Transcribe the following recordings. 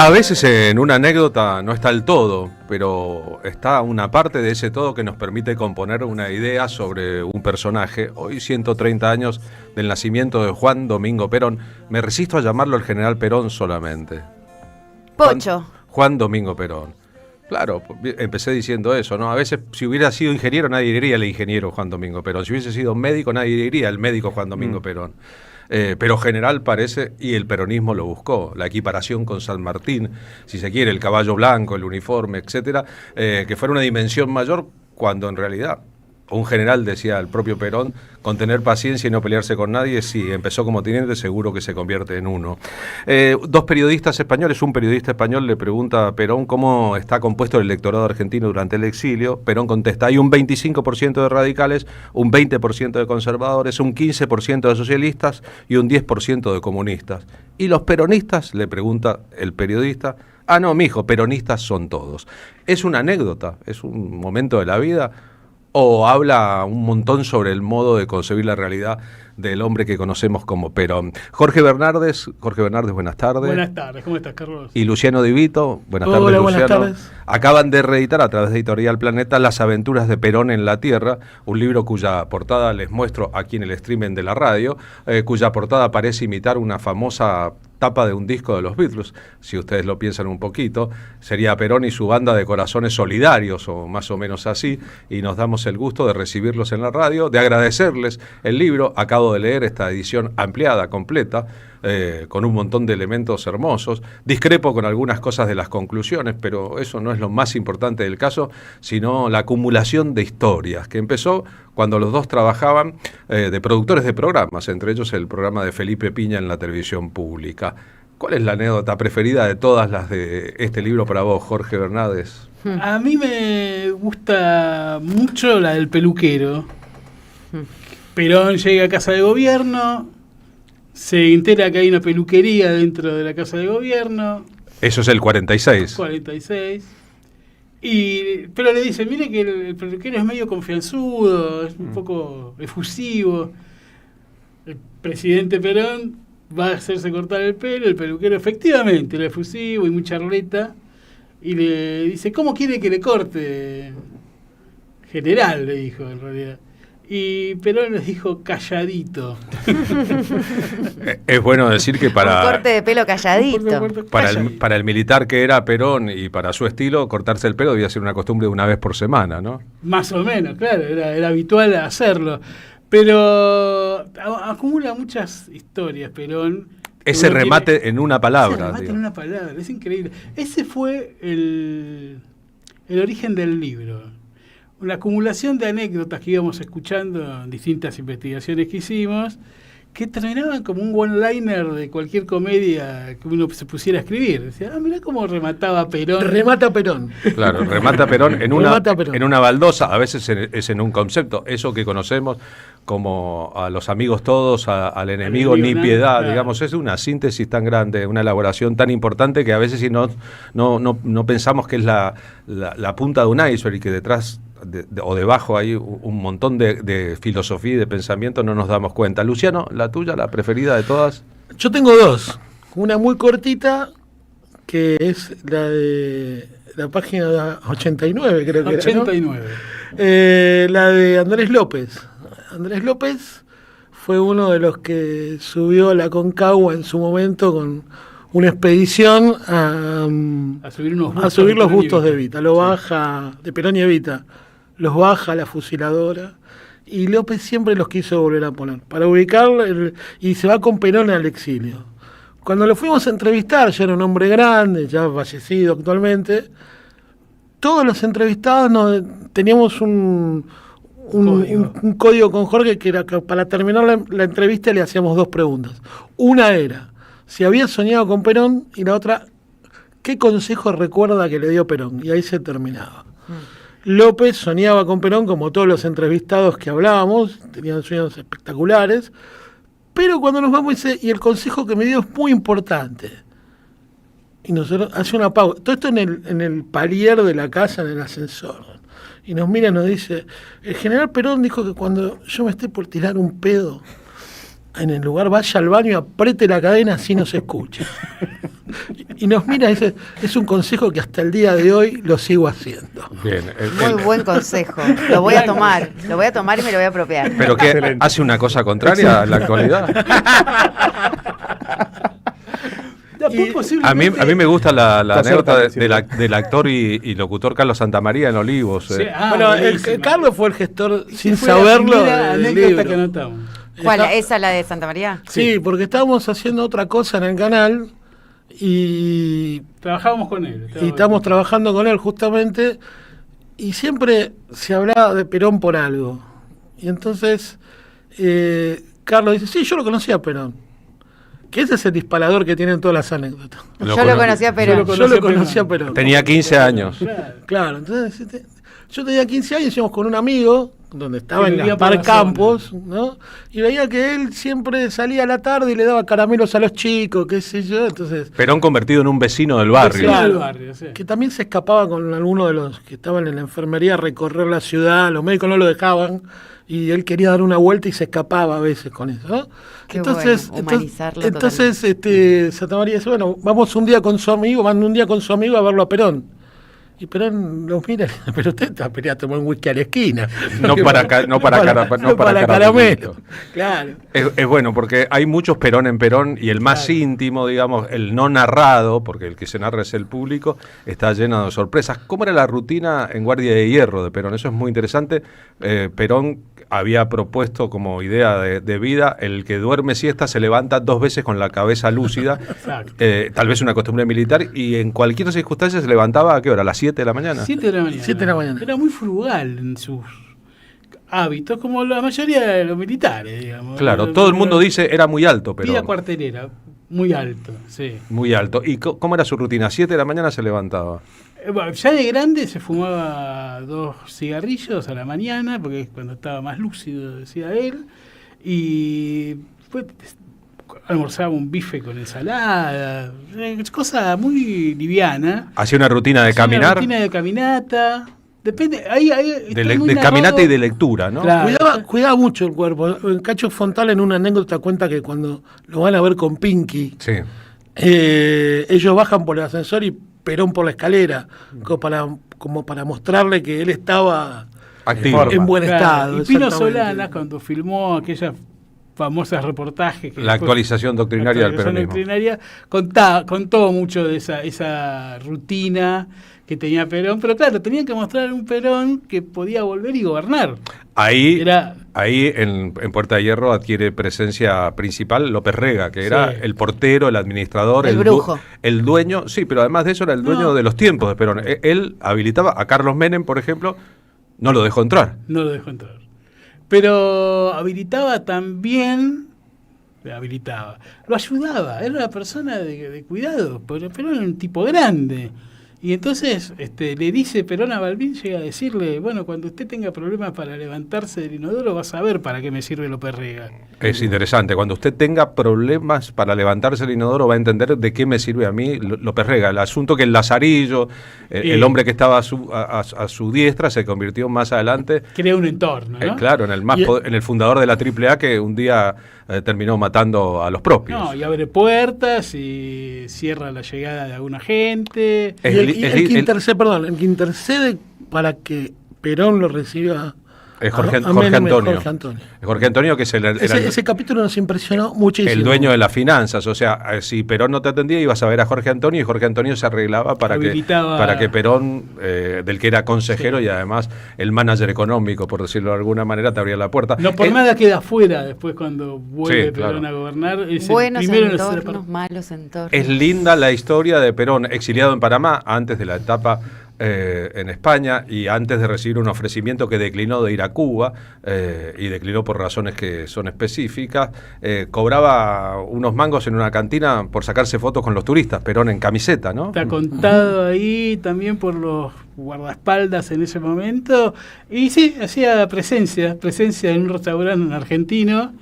A veces en una anécdota no está el todo, pero está una parte de ese todo que nos permite componer una idea sobre un personaje. Hoy, 130 años del nacimiento de Juan Domingo Perón. Me resisto a llamarlo el general Perón solamente. Pocho. Juan Domingo Perón. Claro, empecé diciendo eso, ¿no? A veces, si hubiera sido ingeniero, nadie diría el ingeniero Juan Domingo Perón. Si hubiese sido médico, nadie diría el médico Juan Domingo Perón. Pero general parece, y el peronismo lo buscó, la equiparación con San Martín, si se quiere, el caballo blanco, el uniforme, etcétera, que fuera una dimensión mayor, cuando en realidad un general, decía el propio Perón, con tener paciencia y no pelearse con nadie, si empezó como teniente, seguro que se convierte en uno. Dos periodistas españoles, un periodista español le pregunta a Perón cómo está compuesto el electorado argentino durante el exilio. Perón contesta, hay un 25% de radicales, un 20% de conservadores, un 15% de socialistas y un 10% de comunistas. ¿Y los peronistas?, le pregunta el periodista. Ah, no, mijo, peronistas son todos. ¿Es una anécdota? ¿Es un momento de la vida? ¿O habla un montón sobre el modo de concebir la realidad del hombre que conocemos como Perón? Jorge Bernardes, buenas tardes. Buenas tardes, ¿cómo estás, Carlos? Y Luciano Di Vito, buenas Hola, tardes, buenas Luciano. tardes. Acaban de reeditar a través de Editorial Planeta Las aventuras de Perón en la Tierra, un libro cuya portada les muestro aquí en el streaming de la radio, cuya portada parece imitar una famosa tapa de un disco de los Beatles, si ustedes lo piensan un poquito, sería Perón y su banda de corazones solidarios, o más o menos así, y nos damos el gusto de recibirlos en la radio, de agradecerles el libro. Acabo de leer esta edición ampliada, completa, con un montón de elementos hermosos. Discrepo con algunas cosas de las conclusiones, pero eso no es lo más importante del caso, sino la acumulación de historias, que empezó cuando los dos trabajaban de productores de programas, entre ellos el programa de Felipe Piña en la televisión pública. ¿Cuál es la anécdota preferida de todas las de este libro para vos, Jorge Bernardes? A mí me gusta mucho la del peluquero. Perón llega a Casa de Gobierno, se entera que hay una peluquería dentro de la Casa de Gobierno. Eso es el 46. 46. Pero le dice, mire que el peluquero es medio confianzudo, es un poco efusivo. El presidente Perón va a hacerse cortar el pelo, el peluquero efectivamente era efusivo y muy charleta, y le dice, ¿cómo quiere que le corte? General, le dijo en realidad. Y Perón les dijo calladito. Es bueno decir que Un corte de pelo calladito. Para el militar que era Perón y para su estilo, cortarse el pelo debía ser una costumbre de una vez por semana, ¿no? Más o menos, claro, era habitual hacerlo. Pero acumula muchas historias, Perón. Ese remate en una palabra. Ese remate en una palabra, es increíble. Ese fue el origen del libro. Una acumulación de anécdotas que íbamos escuchando en distintas investigaciones que hicimos, que terminaban como un one-liner de cualquier comedia que uno se pusiera a escribir. Decía, mirá cómo remataba Perón. Remata Perón. Claro, remata Perón en una baldosa, a veces es en un concepto, eso que conocemos como a los amigos todos, al enemigo ni piedad, claro. Digamos, es una síntesis tan grande, una elaboración tan importante que a veces si no pensamos que es la punta de un iceberg y que detrás o debajo hay un montón de filosofía y de pensamiento, no nos damos cuenta. Luciano, la tuya, la preferida de todas. Yo tengo dos. Una muy cortita, que es la de la página 89, creo que 89. Era, ¿no? La de Andrés López. Andrés López fue uno de los que subió a la Concagua en su momento con una expedición a subir los bustos de Evita. Lo baja, de Perón y Evita. Los baja la fusiladora y López siempre los quiso volver a poner para ubicarlo y se va con Perón al exilio. Cuando lo fuimos a entrevistar, ya era un hombre grande, ya fallecido actualmente, todos los entrevistados teníamos un código con Jorge que era que para terminar la entrevista le hacíamos dos preguntas. Una era si había soñado con Perón y la otra, ¿qué consejo recuerda que le dio Perón? Y ahí se terminaba. López soñaba con Perón como todos los entrevistados que hablábamos, tenían sueños espectaculares, pero cuando nos vamos dice, y el consejo que me dio es muy importante. Y nosotros hace una pausa, todo esto en el palier de la casa, en el ascensor. Y nos mira y nos dice, el general Perón dijo que cuando yo me esté por tirar un pedo en el lugar, vaya al baño y apriete la cadena así no se escucha. y nos mira y dice, es un consejo que hasta el día de hoy lo sigo haciendo. Bien. Muy buen consejo. Lo voy a tomar y me lo voy a apropiar. ¿Pero qué? ¿Hace una cosa contraria en la actualidad? A mí me gusta la anécdota del actor y locutor Carlos Santamaría en Olivos. Sí, Bueno, Carlos fue el gestor, sin saberlo, del libro. Que anotamos. ¿Cuál? ¿Esa la de Santa María? Sí, porque estábamos haciendo otra cosa en el canal y trabajábamos con él. estamos trabajando con él justamente y siempre se hablaba de Perón por algo. Y entonces Carlos dice, sí, yo lo conocía a Perón. Que ese es el disparador que tienen todas las anécdotas. Yo lo conocía a Perón. Yo lo conocía a Perón. Tenía 15 años. Claro, entonces yo tenía 15 años, íbamos con un amigo, donde estaba Que en vivía por Gaspar la Campos, ¿no? Y veía que él siempre salía a la tarde y le daba caramelos a los chicos, qué sé yo, entonces... Perón convertido en un vecino del barrio. Vecino del barrio, sí. Que también se escapaba con alguno de los que estaban en la enfermería a recorrer la ciudad, los médicos no lo dejaban, y él quería dar una vuelta y se escapaba a veces con eso, ¿no? Qué Entonces, bueno, humanizarlo entonces Santa María dice, bueno, vamos un día con su amigo, van un día con su amigo a verlo a Perón. Y Perón los mira y dice, pero usted está a tomar un whisky a la esquina. No para caramelo. Claro. Es bueno porque hay muchos Perón en Perón y el más íntimo, digamos, el no narrado, porque el que se narra es el público, está lleno de sorpresas. ¿Cómo era la rutina en Guardia de Hierro de Perón? Eso es muy interesante. Perón había propuesto como idea de vida el que duerme siesta se levanta 2 veces con la cabeza lúcida. Tal vez una costumbre militar, y en cualquier circunstancia se levantaba ¿a qué hora? ¿A las 7 de la mañana? 7 de la mañana. 7 de la mañana. Era muy frugal en sus hábitos, como la mayoría de los militares, digamos. Claro, todo el mundo dice era muy alto, pero... Vida cuartelera, muy alto, sí. Muy alto. ¿Y cómo era su rutina? 7 de la mañana se levantaba. Bueno, ya de grande se fumaba 2 cigarrillos a la mañana, porque es cuando estaba más lúcido, decía él, y después almorzaba un bife con ensalada, cosa muy liviana. Hacía una rutina de caminar. Una rutina de caminata. Depende, de caminata y de lectura, ¿no? Claro. Cuidaba mucho el cuerpo. Cacho Fontal en una anécdota cuenta que cuando lo van a ver con Pinky, Sí. Ellos bajan por el ascensor y Perón por la escalera, como para mostrarle que él estaba Activo. en buen Claro. estado. Y Pino exactamente. Solanas, cuando filmó aquellas famosas reportajes que La actualización doctrinaria del peronismo. doctrinaria, contó mucho de esa rutina que tenía Perón, pero claro, tenían que mostrar un Perón que podía volver y gobernar. Ahí Era- en Puerta de Hierro adquiere presencia principal López Rega, que era Sí. el portero, el administrador, El brujo. el dueño, sí, pero además de eso era el dueño de los tiempos de Perón. Él habilitaba a Carlos Menem, por ejemplo, no lo dejó entrar. No lo dejó entrar. Pero habilitaba también, lo ayudaba, era una persona de cuidado, pero era un tipo grande. Y entonces le dice Perón a Balbín, llega a decirle, bueno, cuando usted tenga problemas para levantarse del inodoro, va a saber para qué me sirve López Rega. Es interesante, cuando usted tenga problemas para levantarse el inodoro va a entender de qué me sirve a mí López Rega. El asunto que el Lazarillo, el hombre que estaba a su diestra, se convirtió más adelante, Crea un entorno, ¿no? claro, en el fundador de la AAA, que un día terminó matando a los propios. No, y abre puertas y cierra la llegada de alguna gente. Y el que intercede para que Perón lo reciba Jorge a Menem, Antonio. Jorge Antonio, que ese capítulo nos impresionó muchísimo. el dueño de las finanzas. O sea, si Perón no te atendía, ibas a ver a Jorge Antonio, y Jorge Antonio se arreglaba para que Perón, del que era consejero, Sí. y además el manager económico, por decirlo de alguna manera, te abría la puerta. No por nada queda afuera después cuando vuelve Sí, claro. Perón a gobernar. Es el Buenos primero en entornos, malos entornos. Es linda la historia de Perón, exiliado en Panamá, antes de la etapa en España, y antes de recibir un ofrecimiento que declinó de ir a Cuba, y declinó por razones que son específicas. Cobraba unos mangos en una cantina por sacarse fotos con los turistas, Perón en camiseta, ¿no? Está contado ahí también por los guardaespaldas en ese momento. Y sí, hacía presencia en un restaurante argentino,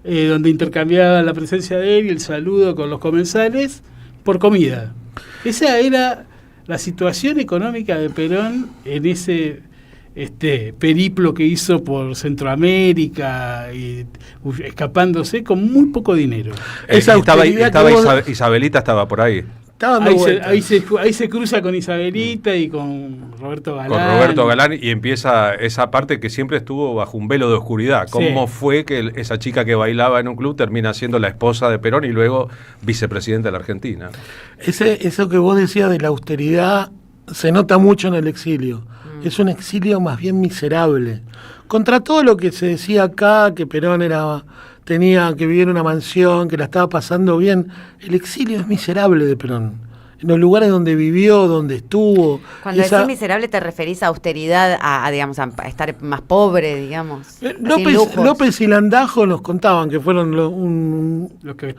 donde intercambiaba la presencia de él y el saludo con los comensales por comida. Esa era la situación económica de Perón en ese periplo que hizo por Centroamérica, y escapándose con muy poco dinero. Esa Estaba austeridad que vos- Isabelita estaba por ahí. Estaban dando vueltas. Ahí se cruza con Isabelita y con Roberto Galán. Con Roberto Galán, y empieza esa parte que siempre estuvo bajo un velo de oscuridad. ¿Cómo fue que esa chica que bailaba en un club termina siendo la esposa de Perón y luego vicepresidenta de la Argentina? Eso que vos decías de la austeridad se nota mucho en el exilio. Es un exilio más bien miserable. Contra todo lo que se decía acá, que Perón tenía que vivir en una mansión, que la estaba pasando bien, el exilio es miserable de Perón. En los lugares donde vivió, donde estuvo. Cuando decís miserable te referís a austeridad, digamos, a estar más pobre, digamos. López y Landajo nos contaban que fueron los que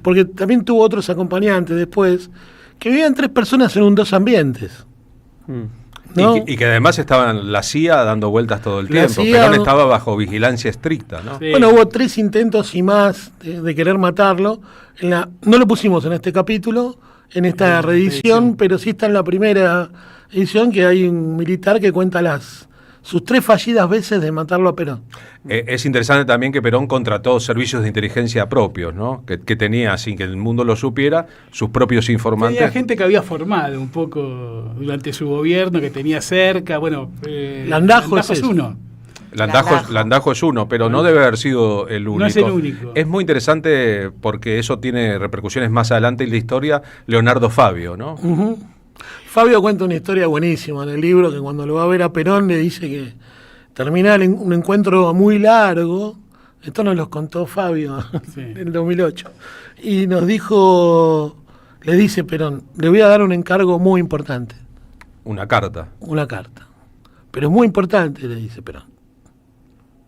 porque también tuvo otros acompañantes después, que vivían 3 personas en un 2 ambientes. ¿No? Y que además estaban la CIA dando vueltas todo el tiempo. Perón estaba bajo vigilancia estricta, ¿no? Sí. Bueno, hubo 3 intentos y más de querer matarlo. No lo pusimos en este capítulo, en esta reedición, pero sí está en la primera edición, que hay un militar que cuenta sus 3 fallidas veces de matarlo a Perón. Es interesante también que Perón contrató servicios de inteligencia propios, ¿no? Que tenía, sin que el mundo lo supiera, sus propios informantes. Tenía gente que había formado un poco durante su gobierno, que tenía cerca. Bueno, Landajo es uno. Landajo es uno, pero no debe haber sido el único. No es el único. Es muy interesante porque eso tiene repercusiones más adelante en la historia. Leonardo Fabio, ¿no? Uh-huh. Fabio cuenta una historia buenísima en el libro, que cuando lo va a ver a Perón le dice que termina un encuentro muy largo. Esto nos lo contó Fabio en el 2008. Y le dice Perón, le voy a dar un encargo muy importante. Una carta. Pero es muy importante, le dice Perón.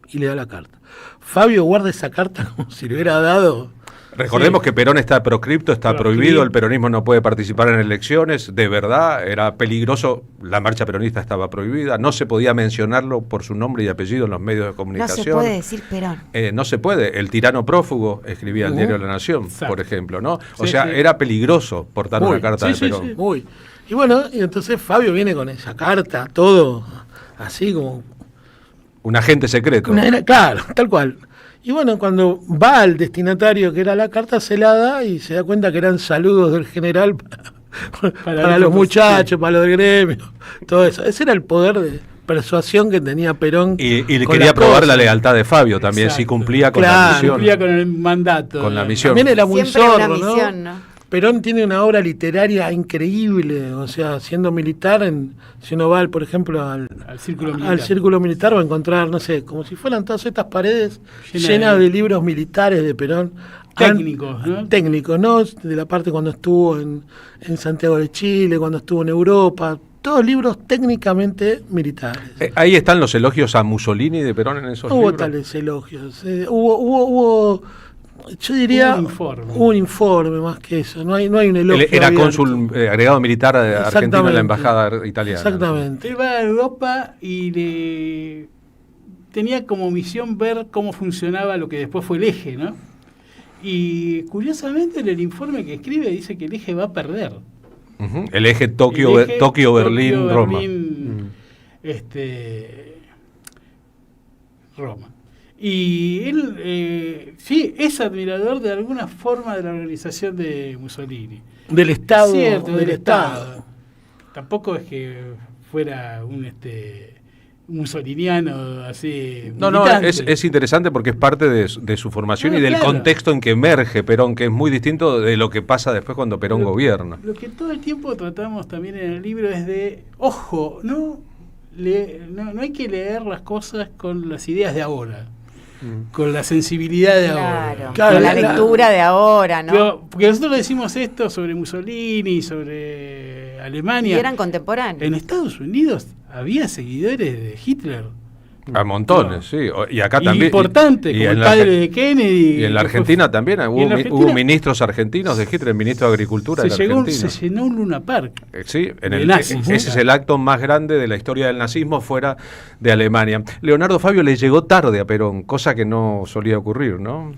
Y le da la carta. Fabio guarda esa carta como si le hubiera dado... Recordemos que Perón está proscripto, está prohibido, el peronismo no puede participar en elecciones, de verdad, era peligroso, la marcha peronista estaba prohibida, no se podía mencionarlo por su nombre y apellido en los medios de comunicación. No se puede decir Perón. No se puede, el tirano prófugo escribía el diario La Nación, por ejemplo, ¿no? Era peligroso portar una carta de Perón. Muy. Y bueno, y entonces Fabio viene con esa carta, todo así como... Un agente secreto. Claro, tal cual. Y bueno, cuando va al destinatario que era la carta, se la da y se da cuenta que eran saludos del general para los muchachos, para los del gremio, todo eso. Ese era el poder de persuasión que tenía Perón. Y le quería probar la lealtad de Fabio también, si cumplía con la misión. Cumplía con el mandato. Con la misión. También era muy siempre zorro, una misión, ¿no? Perón tiene una obra literaria increíble, o sea, siendo militar, si uno va, por ejemplo, al círculo militar va a encontrar, no sé, como si fueran todas estas paredes llenas de libros militares de Perón. Técnicos, ¿no? De la parte cuando estuvo en Santiago de Chile, cuando estuvo en Europa, todos libros técnicamente militares. Ahí están los elogios a Mussolini de Perón en esos libros. Hubo tales elogios, hubo yo diría un informe más que eso, no hay un elogio. Era cónsul agregado militar argentino en la embajada italiana. Exactamente. Él va a Europa y tenía como misión ver cómo funcionaba lo que después fue el eje, ¿no? Y curiosamente en el informe que escribe dice que el eje va a perder. Uh-huh. El eje Tokio, Berlín, Roma. Roma. Y él, sí, es admirador de alguna forma de la organización de Mussolini. Del Estado. Cierto, del Estado. Tampoco es que fuera un mussoliniano así. No, es interesante porque es parte de su formación y del contexto en que emerge Perón, que es muy distinto de lo que pasa después cuando Perón gobierna. Lo que todo el tiempo tratamos también en el libro es de, ojo, no hay que leer las cosas con las ideas de ahora. Con la sensibilidad de ahora. Claro, con la lectura de ahora, ¿no? Porque nosotros decimos esto sobre Mussolini, sobre Alemania. Y eran contemporáneos. En Estados Unidos había seguidores de Hitler. A montones, sí. Y acá también. Importante, como el padre de Kennedy. Y en la Argentina también. Hubo ministros argentinos de Hitler, el ministro de Agricultura de la Argentina. Se llenó un Luna Park. Sí, ese es el acto más grande de la historia del nazismo fuera de Alemania. Leonardo Fabio le llegó tarde a Perón, cosa que no solía ocurrir, ¿no?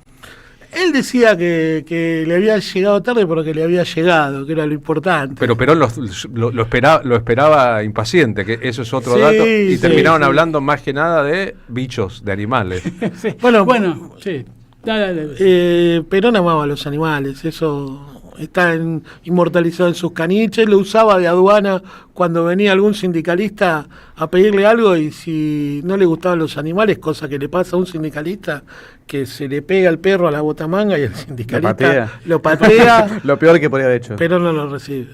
Él decía que le había llegado tarde porque le había llegado, que era lo importante. Pero Perón lo esperaba impaciente, que eso es otro dato. Y terminaron hablando más que nada de bichos, de animales. Sí. Bueno, sí. Perón amaba a los animales, eso está inmortalizado en sus caniches, lo usaba de aduana cuando venía algún sindicalista a pedirle algo y si no le gustaban los animales, cosa que le pasa a un sindicalista, que se le pega el perro a la botamanga y el sindicalista lo patea, Lo peor que podría haber hecho. pero no lo recibe.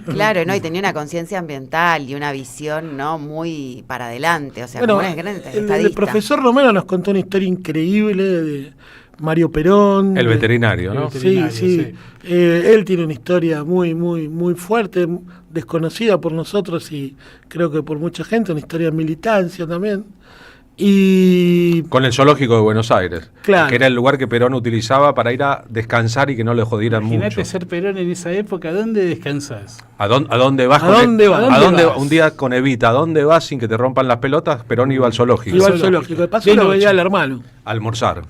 Claro, ¿no? Y tenía una conciencia ambiental y una visión, ¿no? Muy para adelante, o sea, Bueno, como un gran el estadista. profesor Romero nos contó una historia increíble de Mario Perón. El veterinario, ¿no? El veterinario, Sí. Él tiene una historia muy, muy, muy fuerte, desconocida por nosotros y creo que por mucha gente, una historia de militancia también. Y Con el zoológico de Buenos Aires, Claro. que era el lugar que Perón utilizaba para ir a descansar y que no le jodieran Imagínate mucho. ser Perón en esa época, ¿dónde descansás? ¿A dónde vas? ¿A dónde vas? ¿A dónde vas? Un día con Evita, ¿a dónde vas sin que te rompan las pelotas? Perón iba al zoológico. iba al zoológico. zoológico. De paso De lo noche. veía el hermano. A almorzar.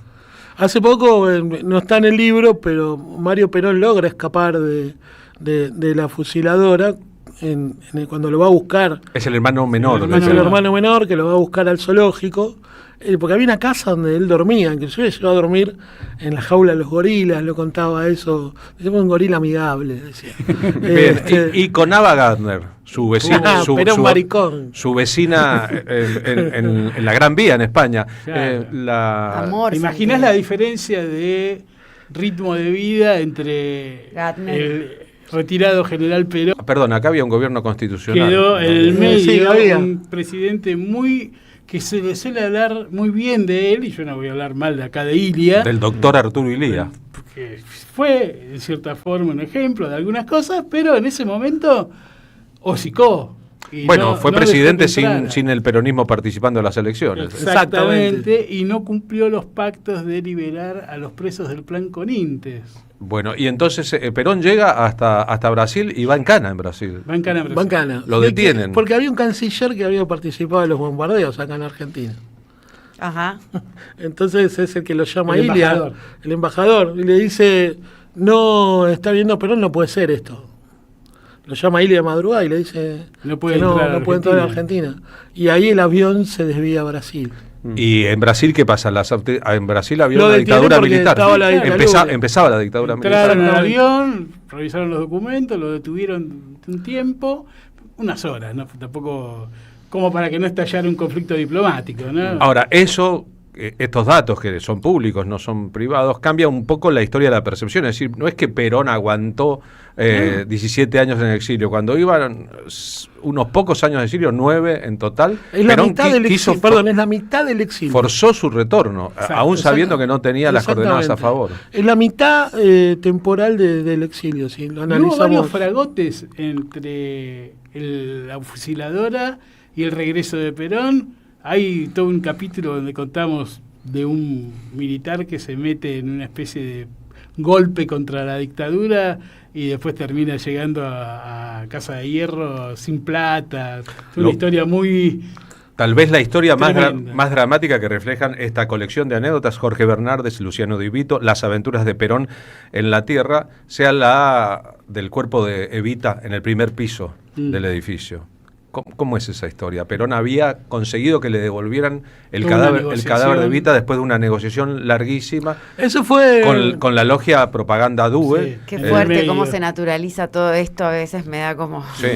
Hace poco, no está en el libro, pero Mario Perón logra escapar de la fusiladora cuando lo va a buscar. Es el hermano menor. El de Es el Perón. hermano menor que lo va a buscar al zoológico, porque había una casa donde él dormía, inclusive llegó a dormir en la jaula de los gorilas, lo contaba eso, decimos un gorila amigable, decía. Bien, y con Ava Gardner, su vecina, Perón maricón. su vecina en la Gran Vía en España. Claro. Amor, ¿Te imaginas sentía. la diferencia de ritmo de vida entre Gardner. el retirado general Perón, Perdón, acá había un gobierno constitucional. quedó en el Sí, medio había. un presidente que se le suele hablar muy bien de él, y yo no voy a hablar mal de acá de Ilia, Del doctor Arturo Illia. porque fue en cierta forma un ejemplo de algunas cosas, pero en ese momento hocicó. Y Bueno, fue no dejó presidente que entrara. sin el peronismo participando en las elecciones. Exactamente, y no cumplió los pactos de liberar a los presos del plan Conintes. Bueno, y entonces Perón llega hasta Brasil y va en cana en Brasil. Va en cana, Brasil. Bancana. Lo detienen. Porque había un canciller que había participado de los bombardeos acá en Argentina. Ajá. Entonces es el que lo llama El Ilia, embajador. el embajador, y le dice, no, está viendo Perón, no puede ser esto. Lo llama Ilia de madrugada y le dice No puede que entrar a no puede entrar a Argentina. Y ahí el avión se desvía a Brasil. ¿Y en Brasil qué pasa? En Brasil había Lo una detienen dictadura porque militar. estaba la dictadura. Empezaba la dictadura militar. Entraron al Exactamente. avión, revisaron los documentos, lo detuvieron un tiempo, unas horas, ¿no? Tampoco como para que no estallara un conflicto diplomático, ¿no? Ahora, estos datos que son públicos, no son privados, cambia un poco la historia de la percepción. Es decir, no es que Perón aguantó 17 años en el exilio. Cuando iban unos pocos años de exilio, 9 en total, Es la Perón mitad del quiso exilio, perdón, es la mitad del exilio. forzó su retorno, Exacto, aún sabiendo exacto. que no tenía las coordenadas a favor. Es la mitad temporal del exilio, si lo Y hubo varios analizamos. fragotes entre la fusiladora y el regreso de Perón. Hay todo un capítulo donde contamos de un militar que se mete en una especie de golpe contra la dictadura y después termina llegando a Casa de Hierro sin plata. Es una Lo- historia muy... Tal vez la historia Tremenda. más dramática que reflejan esta colección de anécdotas, Jorge Bernardes, Luciano Di Vito, Las aventuras de Perón en la tierra, sea la del cuerpo de Evita en el primer piso del edificio. ¿Cómo es esa historia? Perón había conseguido que le devolvieran el Toda una cadáver de negociación. Evita después de una negociación larguísima Eso fue... con la logia Propaganda Due. Sí. Qué En el fuerte medio. cómo se naturaliza todo esto, a veces me da como... Sí.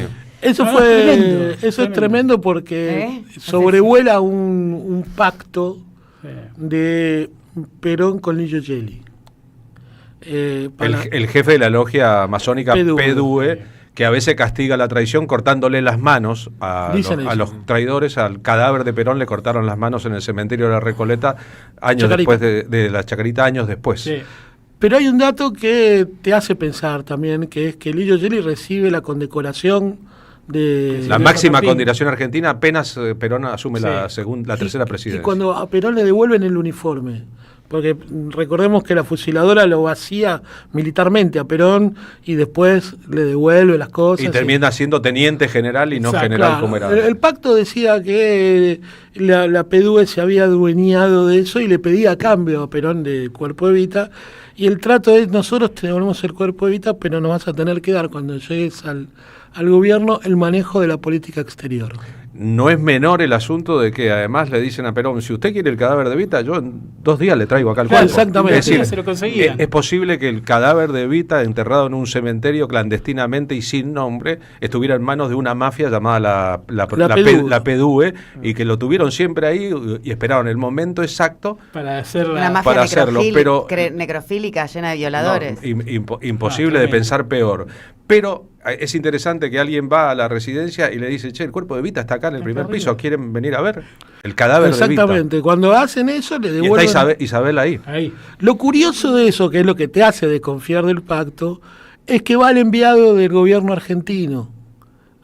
Eso No, fue, tremendo, eso es tremendo. tremendo porque ¿Eh? sobrevuela un pacto eh, de Perón con Lillo Gelli. El jefe de la logia masónica PDUE. PDUE, que a veces castiga la traición cortándole las manos Dicen a eso. los traidores. Al cadáver de Perón le cortaron las manos en el cementerio de la Recoleta años Chacarita. después de la Chacarita, años después. sí. Pero hay un dato que te hace pensar también, que es que Lillo Gelli recibe la condecoración de... La Sí, máxima Martín. condecoración argentina apenas Perón asume Sí. la tercera Y presidencia. cuando a Perón le devuelven el uniforme, porque recordemos que la fusiladora lo vacía militarmente a Perón y después le devuelve las cosas. Y termina siendo teniente general y no Exacto, general Claro, como era. el pacto decía que la PDUE se había adueñado de eso y le pedía a cambio a Perón de Cuerpo Evita. Y el trato es, nosotros te devolvemos el Cuerpo Evita, pero nos vas a tener que dar cuando llegues al gobierno el manejo de la política exterior. no es menor el asunto de que además le dicen a Perón, si usted quiere el cadáver de Evita, yo en 2 días le traigo acá el cuerpo. Exactamente. Es decir, Se lo conseguían. es posible que el cadáver de Evita, enterrado en un cementerio clandestinamente y sin nombre, estuviera en manos de una mafia llamada la PDUE, y que lo tuvieron siempre ahí y esperaron el momento exacto para hacer una mafia para hacerlo, pero necrofílica llena de violadores. Imposible de pensar peor. Pero es interesante que alguien va a la residencia y le dice, che, el cuerpo de Evita está acá en el primer piso, ¿quieren venir a ver? El cadáver de Evita. Exactamente, cuando hacen eso le devuelven... Y está Isabel ahí. Lo curioso de eso, que es lo que te hace desconfiar del pacto, es que va el enviado del gobierno argentino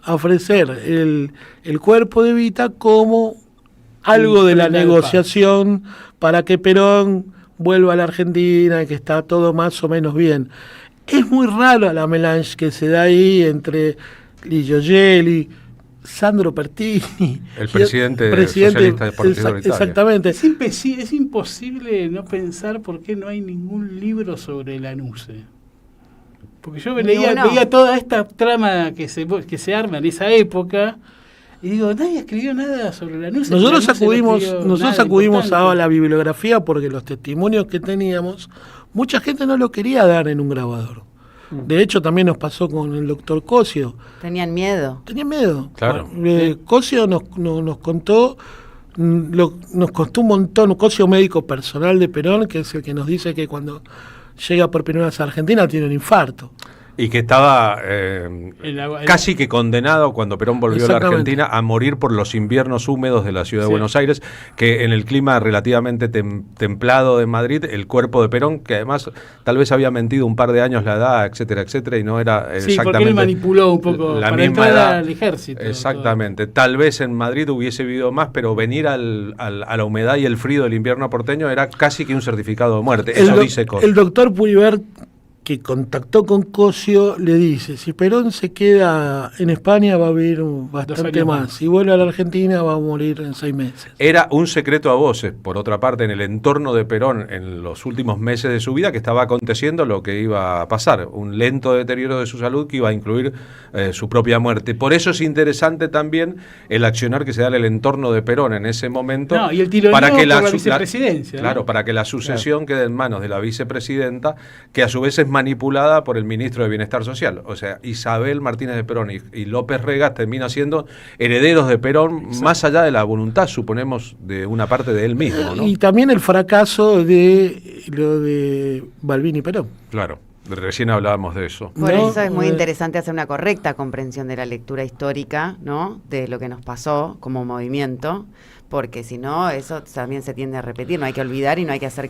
a ofrecer el cuerpo de Evita como algo de la negociación para que Perón vuelva a la Argentina, que está todo más o menos bien. Es muy raro la melange que se da ahí entre Lidio Gelli, Sandro Pertini, el presidente socialista del Partido de Italia. Exactamente. Es imposible no pensar por qué no hay ningún libro sobre Lanuse. Porque yo veía toda esta trama que se arma en esa época y digo, nadie escribió nada sobre Lanuse. Nosotros acudimos a la bibliografía porque los testimonios que teníamos, mucha gente no lo quería dar en un grabador. De hecho, también nos pasó con el doctor Cosio. Tenían miedo. Claro. Cosio nos contó, nos costó un montón. Cosio, médico personal de Perón, que es el que nos dice que cuando llega por primera vez a Argentina tiene un infarto. Y que estaba casi que condenado cuando Perón volvió a la Argentina a morir por los inviernos húmedos de la ciudad de Buenos Aires, que en el clima relativamente templado de Madrid, el cuerpo de Perón, que además tal vez había mentido un par de años la edad, etcétera, etcétera, y no era exactamente... porque él manipuló un poco la para misma entrar edad. al ejército. Exactamente. Tal vez en Madrid hubiese vivido más, pero venir a la humedad y el frío del invierno porteño era casi que un certificado de muerte. Eso dice Cosio. El doctor Puigvert, que contactó con Cosio, le dice, si Perón se queda en España va a vivir bastante más, si vuelve a la Argentina va a morir en 6 meses. Era un secreto a voces, por otra parte, en el entorno de Perón en los últimos meses de su vida, que estaba aconteciendo lo que iba a pasar, un lento deterioro de su salud que iba a incluir su propia muerte. Por eso es interesante también el accionar que se da en el entorno de Perón en ese momento, y el tironeo para que por la vicepresidencia. Claro, para que la sucesión quede en manos de la vicepresidenta, que a su vez es manipulada por el ministro de Bienestar Social. O sea, Isabel Martínez de Perón y López Rega terminan siendo herederos de Perón, más allá de la voluntad, suponemos, de una parte de él mismo, ¿no? Y también el fracaso de lo de Balbín y Perón. Claro, recién hablábamos de eso. Por eso es muy interesante hacer una correcta comprensión de la lectura histórica, ¿no? De lo que nos pasó como movimiento, porque si no, eso también se tiende a repetir, no hay que olvidar y no hay que hacer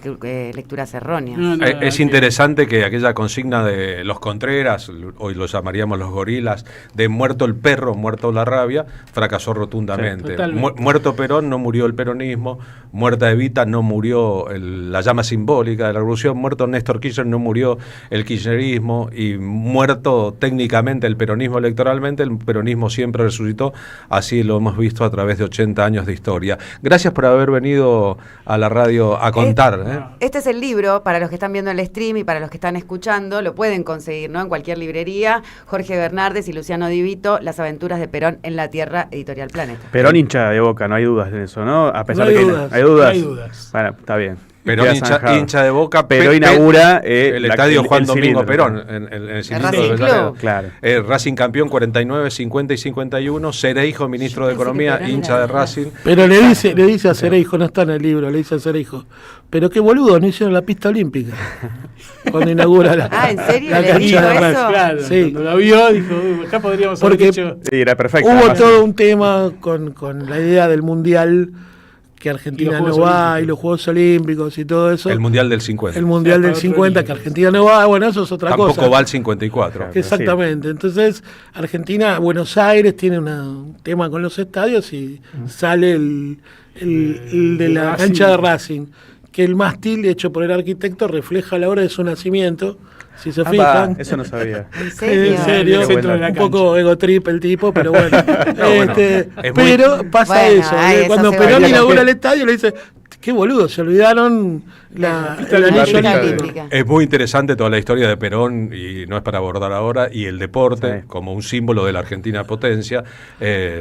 lecturas erróneas. Es interesante que aquella consigna de los Contreras, hoy lo llamaríamos los gorilas, de muerto el perro, muerto la rabia, fracasó rotundamente. Sí, muerto Perón, no murió el peronismo, muerta Evita, no murió la llama simbólica de la revolución, muerto Néstor Kirchner, no murió el kirchnerismo, y muerto técnicamente el peronismo electoralmente, el peronismo siempre resucitó, así lo hemos visto a través de 80 años de historia. Gracias por haber venido a la radio a contar. Este es el libro, para los que están viendo el stream y para los que están escuchando, lo pueden conseguir, ¿no? En cualquier librería. Jorge Bernardes y Luciano Divito, Las aventuras de Perón en la Tierra, Editorial Planeta. Perón hincha de Boca, no hay dudas de eso, ¿no? A pesar no hay de que dudas. hay dudas. No hay dudas. Bueno, está bien. Perón hincha de Boca, pero inaugura el estadio Juan Domingo cilindro, Perón en el cilindro Racing de Club. Claro. Racing campeón 49, 50 y 51, Cereijo, ministro de Economía, hincha de Racing. Pero le dice a Cereijo, no está en el libro, le dice a Cereijo, pero qué boludo, no hicieron la pista olímpica cuando inaugura ¿en serio? la ¿Le cancha dijo de eso? Racing. Claro, Sí. cuando lo vio, dijo, acá podríamos haber Porque dicho... Sí, era perfecto. Hubo además. todo un tema con la idea del mundial, que Argentina no va, y los Juegos Olímpicos y todo eso. El Mundial del 50. El Mundial del para otro 50, libro. que Argentina no va, bueno, eso es otra Tampoco cosa. va al 54. Exactamente. Entonces, Argentina, Buenos Aires tiene un tema con los estadios y sale el de la Racing. cancha de Racing, que el mástil hecho por el arquitecto refleja la hora de su nacimiento, si se fijan. Eso no sabía. ¿En serio? En serio, El centro de la un cancha. poco ego trip el tipo, pero bueno. bueno, es muy- Pero pasa Bueno, eso. ay, eso Cuando se Perón valora. inaugura el estadio, le dice, qué boludo, se olvidaron el anillo olímpico. Es muy interesante toda la historia de Perón, y no es para abordar ahora, y el deporte como un símbolo de la Argentina potencia.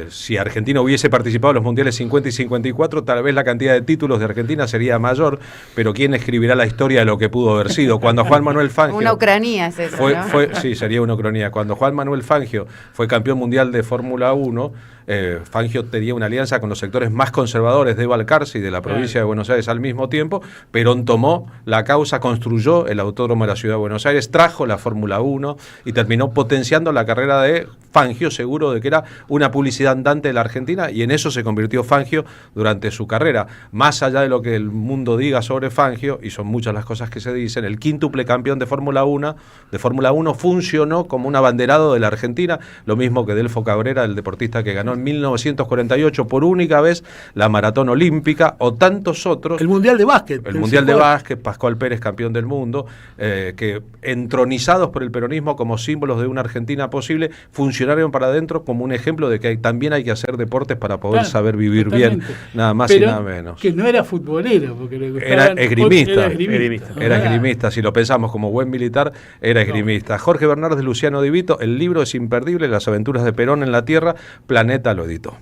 Si Argentina hubiese participado en los mundiales 50 y 54, tal vez la cantidad de títulos de Argentina sería mayor, pero ¿quién escribirá la historia de lo que pudo haber sido? Cuando Juan Manuel Fangio... Una ucranía es eso, ¿no? Sí, sería una ucranía. Cuando Juan Manuel Fangio fue campeón mundial de Fórmula 1, Fangio tenía una alianza con los sectores más conservadores de Balcarce y de la provincia de Buenos Aires al mismo tiempo. Perón tomó la causa, construyó el autódromo de la ciudad de Buenos Aires, trajo la Fórmula 1 y terminó potenciando la carrera de Fangio, seguro de que era una publicidad andante de la Argentina, y en eso se convirtió Fangio durante su carrera. Más allá de lo que el mundo diga sobre Fangio, y son muchas las cosas que se dicen, el quíntuple campeón de Fórmula 1 funcionó como un abanderado de la Argentina, lo mismo que Delfo Cabrera, el deportista que ganó en 1948 por única vez la maratón olímpica, o tantos otros. El Mundial de Básquet. El Mundial de Básquet, Pascual Pérez, campeón del mundo, que entronizados por el peronismo como símbolos de una Argentina posible, funcionaron para adentro como un ejemplo de que también hay que hacer deportes para poder saber vivir bien, nada más y nada menos. Que no era futbolero, porque le gustaban, era esgrimista. Era esgrimista, si lo pensamos como buen militar, era esgrimista. Jorge Bernardes, Luciano Di Vito, el libro es imperdible, Las aventuras de Perón en la Tierra, Planeta lo editó.